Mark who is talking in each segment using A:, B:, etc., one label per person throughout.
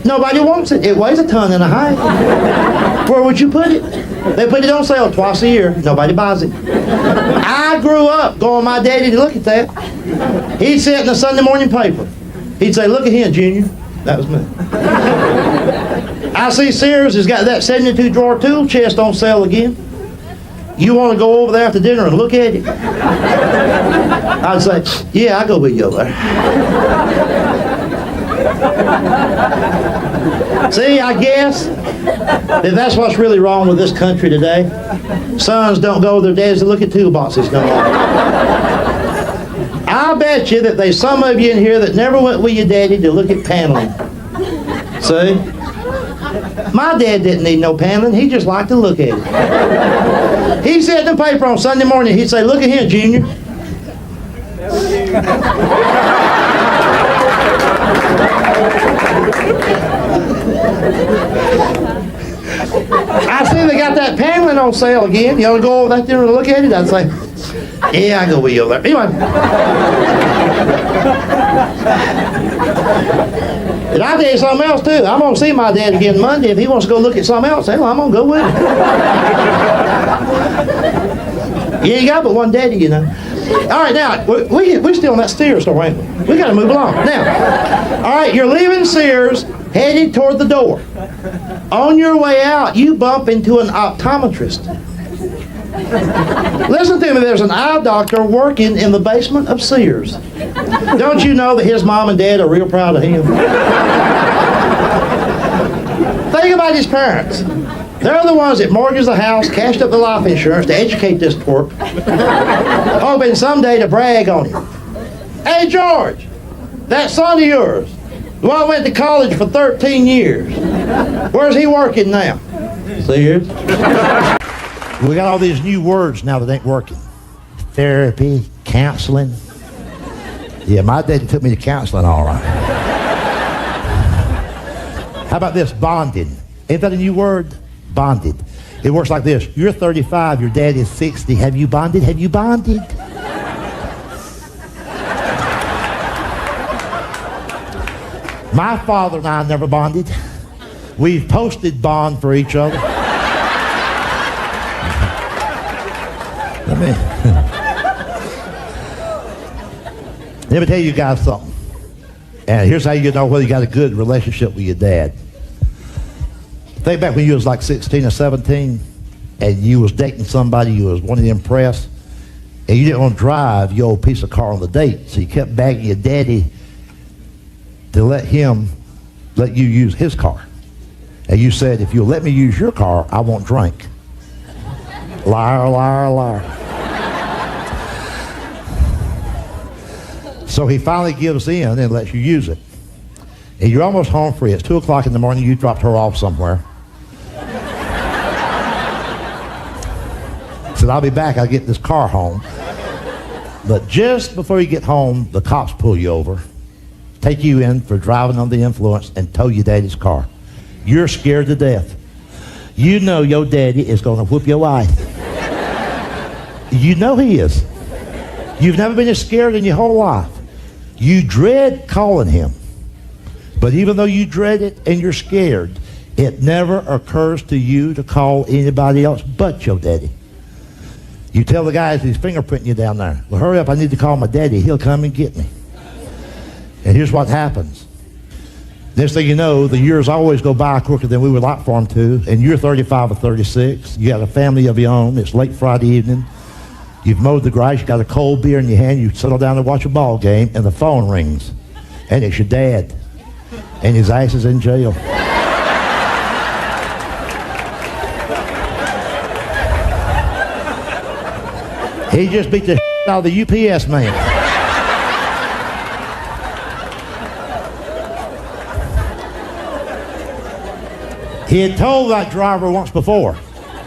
A: Nobody wants it. It weighs a ton and a half. Where would you put it? They put it on sale twice a year. Nobody buys it. I grew up going with my daddy to look at that. He'd sit in the Sunday morning paper. He'd say, look at him, Junior. That was me. I see Sears has got that 72 drawer tool chest on sale again. You want to go over there after dinner and look at it? I'd say, yeah, I'll go with you over there. See, I guess that that's what's really wrong with this country today. Sons don't go with their dads to look at toolboxes no more. I bet you that there's some of you in here that never went with your daddy to look at paneling. See? My dad didn't need no paneling. He just liked to look at it. He'd sit in the paper on Sunday morning. He'd say, look at here, Junior. I see they got that paneling on sale again. You want to go over there and look at it? I'd say, yeah, I go with you over there. Anyway. And I'll tell you something else, too. I'm going to see my dad again Monday. If he wants to go look at something else, hell, I'm going to go with him. You ain't got but one daddy, you know. All right, now, we're still on that Sears store, ain't we? We got to move along. Now, all right, you're leaving Sears, headed toward the door. On your way out, you bump into an optometrist. Listen to me, there's an eye doctor working in the basement of Sears. Don't you know that his mom and dad are real proud of him? Think about his parents. They're the ones that mortgaged the house, cashed up the life insurance to educate this twerp, hoping someday to brag on him. Hey, George, that son of yours, the one went to college for 13 years. Where's he working now? Sears. We got all these new words now that ain't working. Therapy, counseling. Yeah, my daddy took me to counseling, all right. How about this, bonded? Ain't that a new word? Bonded. It works like this. You're 35, your dad is 60. Have you bonded? Have you bonded? My father and I never bonded. We've posted bond for each other. Let me tell you guys something. And here's how you know whether you got a good relationship with your dad. Think back when you was like 16 or 17 and you was dating somebody you was wanting to impress and you didn't want to drive your old piece of car on the date, so you kept begging your daddy to let you use his car. And you said, if you'll let me use your car, I won't drink. Liar, liar, liar. So he finally gives in and lets you use it. And you're almost home free. It's 2 o'clock in the morning. You dropped her off somewhere. Said, I'll be back. I'll get this car home. But just before you get home, the cops pull you over, take you in for driving under the influence, and tow your daddy's car. You're scared to death. You know your daddy is going to whoop your wife. You know he is. You've never been as scared in your whole life. You dread calling him. But even though you dread it and you're scared, it never occurs to you to call anybody else but your daddy. You tell the guys he's fingerprinting you down there, well, hurry up, I need to call my daddy. He'll come and get me. And here's what happens. Next thing you know, the years always go by quicker than we would like for them to, and you're 35 or 36. You got a family of your own. It's late Friday evening. You've mowed the grass. You got a cold beer in your hand. You settle down to watch a ball game, and the phone rings. And it's your dad. And his ass is in jail. He just beat the out of the UPS man. He had told that driver once before,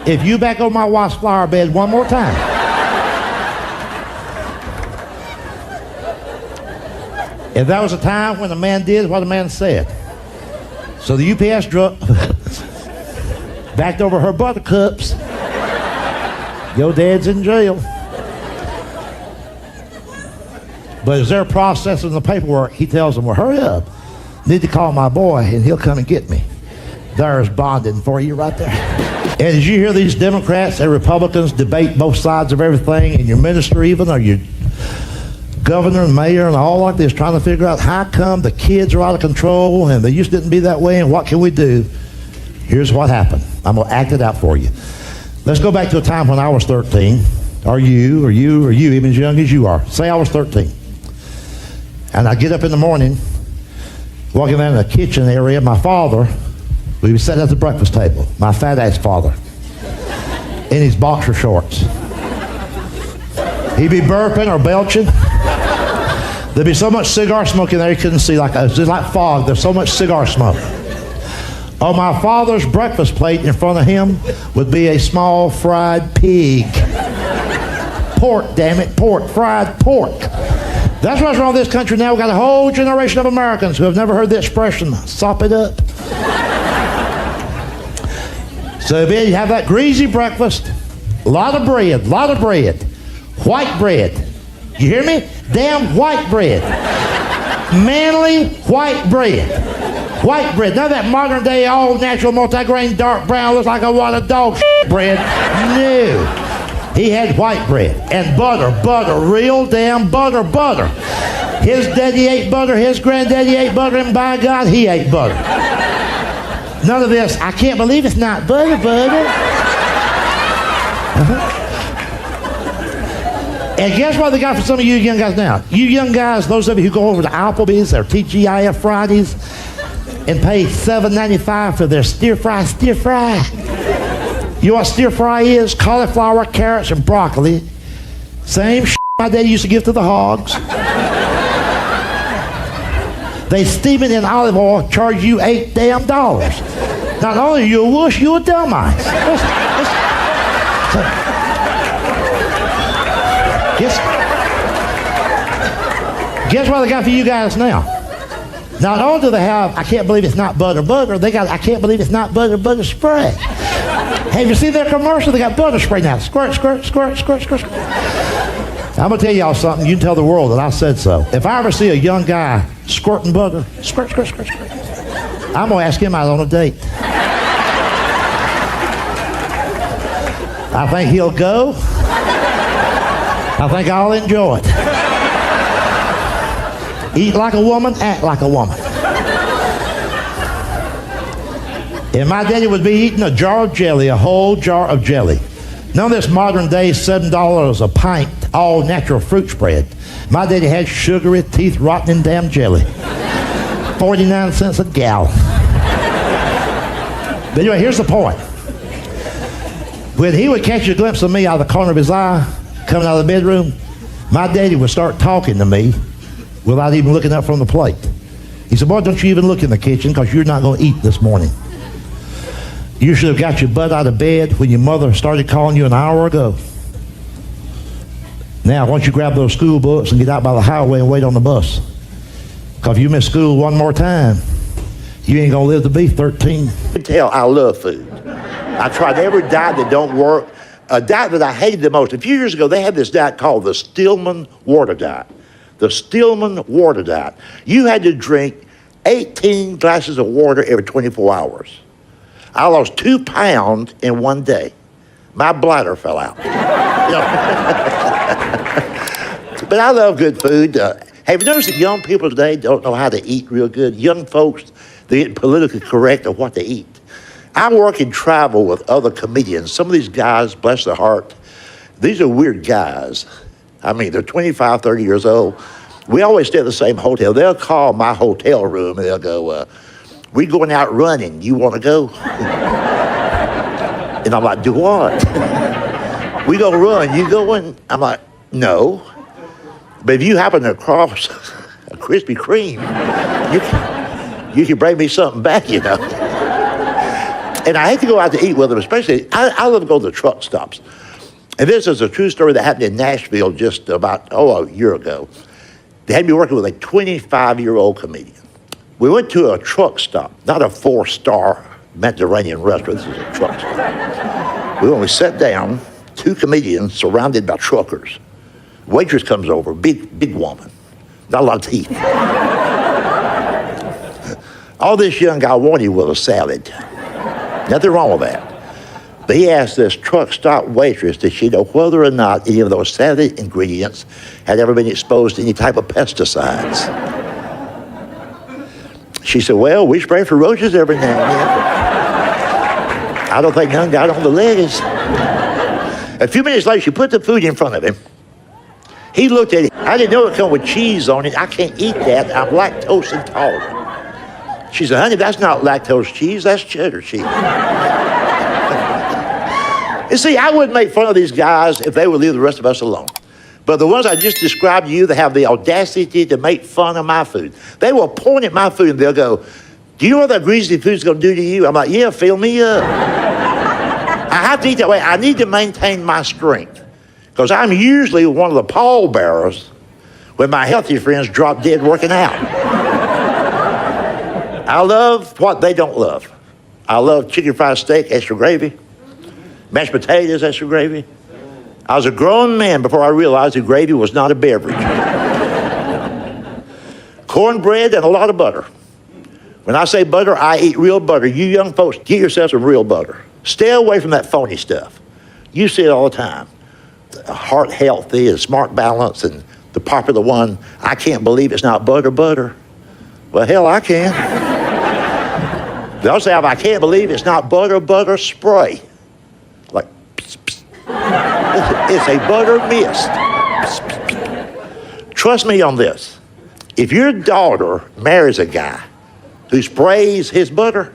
A: if you back on my wife's flower bed one more time. If that was a time when a man did what a man said. So the UPS truck backed over her buttercups. Your dad's in jail. But as they're processing the paperwork, he tells them, well, hurry up. Need to call my boy, and he'll come and get me. There's bonding for you right there. And as you hear these Democrats and Republicans debate both sides of everything, and your minister even, or your governor and mayor and all like this, trying to figure out how come the kids are out of control and they just didn't be that way, and what can we do? Here's what happened. I'm going to act it out for you. Let's go back to a time when I was 13, or you, even as young as you are. Say I was 13. And I get up in the morning, walking down in the kitchen area. My father, we would sit at the breakfast table, my fat-ass father, in his boxer shorts. He'd be burping or belching. There'd be so much cigar smoke in there you couldn't see, it's just like fog. There's so much cigar smoke. On my father's breakfast plate in front of him would be a small fried pig. Pork, damn it, pork, fried pork. That's what's wrong with this country now. We've got a whole generation of Americans who have never heard the expression, sop it up. So you have that greasy breakfast, a lot of bread, white bread. You hear me? Damn white bread. Manly white bread. White bread. None of that modern day, all natural, multi-grain, dark brown, looks like a wad of dog bread. No. He had white bread and butter, real damn butter. His daddy ate butter, his granddaddy ate butter, and by God, he ate butter. None of this, I can't believe it's not butter. And guess what they got for some of you young guys now? You young guys, those of you who go over to Applebee's or TGIF Fridays and pay $7.95 for their stir fry. You know what stir fry is? Cauliflower, carrots, and broccoli. Same shit my daddy used to give to the hogs. They steam it in olive oil, charge you $8 damn. Not only are you a wuss, you a dumbass. Guess what they got for you guys now? Not only do they have, I can't believe it's not butter, they got, I can't believe it's not butter spray. Have you seen their commercial? They got butter spray now. Squirt. I'm going to tell y'all something. You can tell the world that I said so. If I ever see a young guy squirting butter, squirt, I'm going to ask him out on a date. I think he'll go. I think I'll enjoy it. Eat like a woman, act like a woman. And my daddy would be eating a jar of jelly, a whole jar of jelly. None of this modern day $7 a pint, all natural fruit spread. My daddy had sugary, teeth rotting damn jelly. 49 cents a gallon. But anyway, here's the point. When he would catch a glimpse of me out of the corner of his eye, coming out of the bedroom, my daddy would start talking to me without even looking up from the plate. He said, boy, don't you even look in the kitchen because you're not going to eat this morning. You should have got your butt out of bed when your mother started calling you an hour ago. Now, why don't you grab those school books and get out by the highway and wait on the bus? Because if you miss school one more time, you ain't going to live to be 13. You can tell I love food. I tried every diet that don't work. A diet that I hated the most. A few years ago, they had this diet called the Stillman water diet. The Stillman water diet. You had to drink 18 glasses of water every 24 hours. I lost 2 pounds in one day. My bladder fell out. But I love good food. Have you noticed that young people today don't know how to eat real good? Young folks, they get politically correct of what they eat. I work and travel with other comedians. Some of these guys, bless their heart, these are weird guys. I mean, they're 25, 30 years old. We always stay at the same hotel. They'll call my hotel room and they'll go, we're going out running. You want to go? And I'm like, do what? We go run. You going? I'm like, no. But if you happen to cross a Krispy Kreme, you can bring me something back, you know. And I hate to go out to eat with them, especially, I love to go to the truck stops. And this is a true story that happened in Nashville just about, a year ago. They had me working with a 25-year-old comedian. We went to a truck stop, not a 4-star Mediterranean restaurant, this is a truck stop. We sat down, 2 comedians surrounded by truckers. Waitress comes over, big woman, not a lot of teeth. All this young guy wanted was a salad. Nothing wrong with that. But he asked this truck stop waitress, did she know whether or not any of those salad ingredients had ever been exposed to any type of pesticides? She said, well, we spray for roaches every now and then. I don't think none got on the lettuce. A few minutes later, she put the food in front of him. He looked at it. I didn't know it come with cheese on it. I can't eat that. I'm lactose intolerant. She said, honey, that's not lactose cheese. That's cheddar cheese. You see, I wouldn't make fun of these guys if they would leave the rest of us alone. But the ones I just described to you, they have the audacity to make fun of my food. They will point at my food and they'll go, do you know what that greasy food's going to do to you? I'm like, yeah, fill me up. I have to eat that way. I need to maintain my strength because I'm usually one of the pallbearers when my healthy friends drop dead working out. I love what they don't love. I love chicken fried steak, extra gravy, mashed potatoes, extra gravy. I was a grown man before I realized that gravy was not a beverage. Cornbread and a lot of butter. When I say butter, I eat real butter. You young folks, get yourself some real butter. Stay away from that phony stuff. You see it all the time. Heart healthy and smart balance and the popular one, I can't believe it's not butter. Well, hell, I can. They also have, I can't believe it's not butter spray. Like, pss, pss. It's a butter mist. Pss, pss, pss. Trust me on this. If your daughter marries a guy who sprays his butter,